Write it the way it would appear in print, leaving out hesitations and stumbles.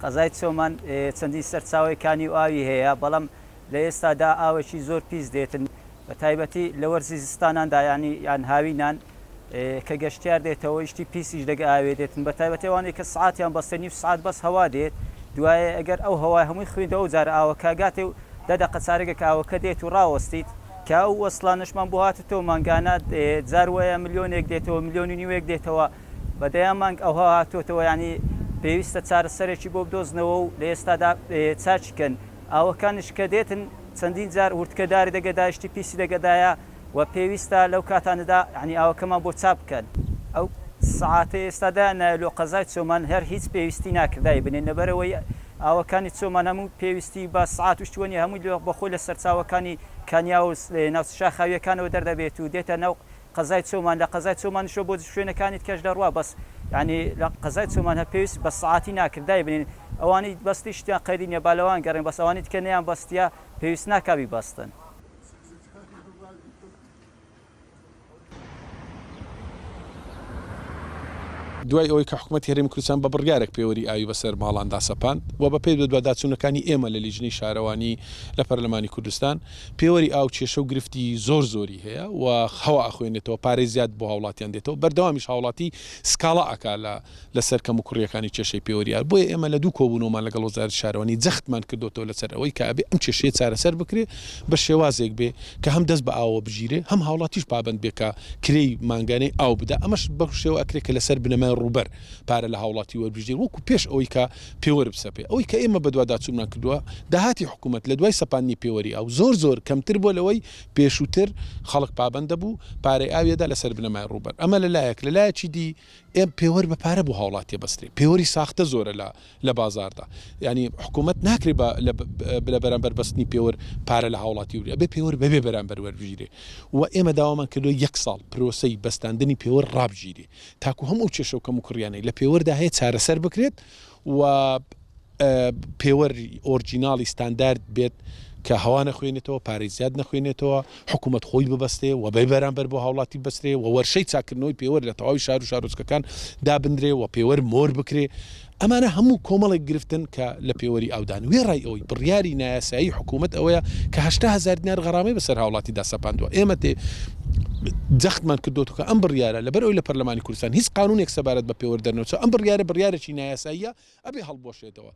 قەزای چۆمان چەندین سەرچاوەیەکانی و ئاوی هەیە بەڵام لە ئێستادا ئاوێکی زۆر پیس دێتن بە تایبەتی لە وەرزی زستاناندا یان هاوینان کە گەشتیار دێتەوە شتی پیسیش دەگە ئاوێ دێتن بە تایبەتەوانێک کە سعاتیان بەستە نیو سعات بەس هەوا دێت دوایە ئەگەر ئەو هەوای هەمووی خوێندەوە جارە ئاوەکە گاتێ و دەدەقە چارێکێک ئاوەکە دێت و ڕاوەستیت کە ئەو وەسڵانشمان بۆ هاتێتەوە مانگانە جار وایە ملیۆنێک دێتەوە ملیۆنی نیوەیەک دێتەوە بەدەیان مانگ ئەوها هاتوۆتەوە ینی پێویستە چارەسەرێکی بۆ بدۆزنەوە و لە ئێستادا چاچکەن ئاوەکانش کە دێتن چەندین جار ورتکەداری دەگەداشتی پیسی دەگەدایە و پێویستە لەو کاتانەدا ینی ئاوەکەمان بۆ چاپ بکەن ئەو سعاتە ئێستادا لۆ قەزای چۆمان هەر هیچ پێویستی ناکردای بنێن لەبەرەوەی ئاوەکانی چۆمان هەموو پێویستی بە سعات وشتوەنی هەمووی بەخۆی لە سەرچاوەکانی کانیا و ناوچەخاویەکانەوە دەردەبێت و دێتە ناو قەزای چۆمان لە قەزای چۆمانشۆ بۆ شوێنەکانیت کەش دەڕوا بەس ینی لە قەزای چۆمان هە پێویست بە سعاتی ناکردای بنین ئەوانی بەستی شتیان قەیدی نیە بالەوان گەڕێن بەس ئەوانی کە نەیان بەستیە پێویست ناکاوی بەستن. دوای ئەوەی کە حکوومەت هێرێمی کوردستان بە بڕیارێک پێوەری ئاوی بەسەر ماڵاندا سەپاند و بە پێی دواداچوونەکانی ئێمە لە لیژنەی شارەوانی لە پەرلەمانی کوردستان پێوەری ئاو کێشە و گرفتی زۆری هەیە و خەوا ئەخوێنێتەوە پارەی زیاد بۆ هاوڵاتیان دێتەوە بەردەوامیش هاوڵاتی سکاڵا ئەکا لەسەر کەم و کوڕیەکانی کێشەی پێوەریار بۆیە ئێمە لە دوو کۆبوونەوەمان لەگەڵ وەزارەتی شارەوانی جەختمان کردوتەوە لەسەر ئەوەی کە ئەبێ ئەم کێشەیە چارەسەر بکرێ بە شێوازێک بێ کە هەم دەست بە ئاوە بژیرێ هەم هاوڵاتیش پابند بێ کە کرێی مانگانەی ئاو بدە ئەمەش بە شێوە ئەکرێ کە لەسەر بنەمای ڕووبەر پارە لە هاوڵاتی وەربژێر وەکو پێش ئەوەی کە پێوەر بسەپێ ئەوەی کە ئێمە بەدواداچوونمان کردووە داهاتی حکوومەت لە دوای سەپاندنی پێوەری ئەو زۆر کەمتر بۆ لەوەی پێشووتر خەڵک پابندە بوو پارەی ئاوێدا لەسەر بنەمای ڕووبەر ئەمە لەلایەکی دی ئێم پێوەر بە پارە بۆ هاوڵاتی بەستێ پێوەری ساختە زۆرە لە بازاردا ینی حکوومەت ناکرێ لە بەرامبەر بەستنی پێوەر پارە لە هاوڵاتی وریە بێ پێوەر بەبێ بەرامبەر وەربژیرێ و ئێمە داوامان کردو 1 ساڵ پرۆسەی بەستاندنی پێوەر ڕابژیرێ تاکو هەموو کێشە و کەم و کوڕیانەی لە پێوەردا هەیە چارەسەر بکرێت و پێوەری ئۆرجیناڵی ستاندارد بێت کە هەوا نەخوێنێتەوە پارەی زیاد نەخوێنێتەوە حکوومەت خۆی ببەستێ و بەی بەرامبەر بۆ هاوڵاتی بەسترێ و وەرشەی چاکردنەوەی پێوەر لە تەواوی شار و شارۆچکەکان دابدرێ و پێوەر مۆر بکرێ ئەمانە هەموو کۆمەڵێک گرفتن کە لە پێوەری ئاودان وێ ڕای ئەوەی بڕیاری نایاسایی حکوومەت ئەوەیە کە 800,000 دینار غەرامەی بەسەر هاوڵاتیدا سەپاندووە ئێمە جەختمان کردوتەوە ئەم بڕیارە لەبەر ئەوی لە پەرلەمانی کوردستان هیچ قانونێک سەبارەت بە پێوەر دەرنەوە ئەم بڕیارێکی نایاساییە ئەبێ هەڵبۆشێتەوە.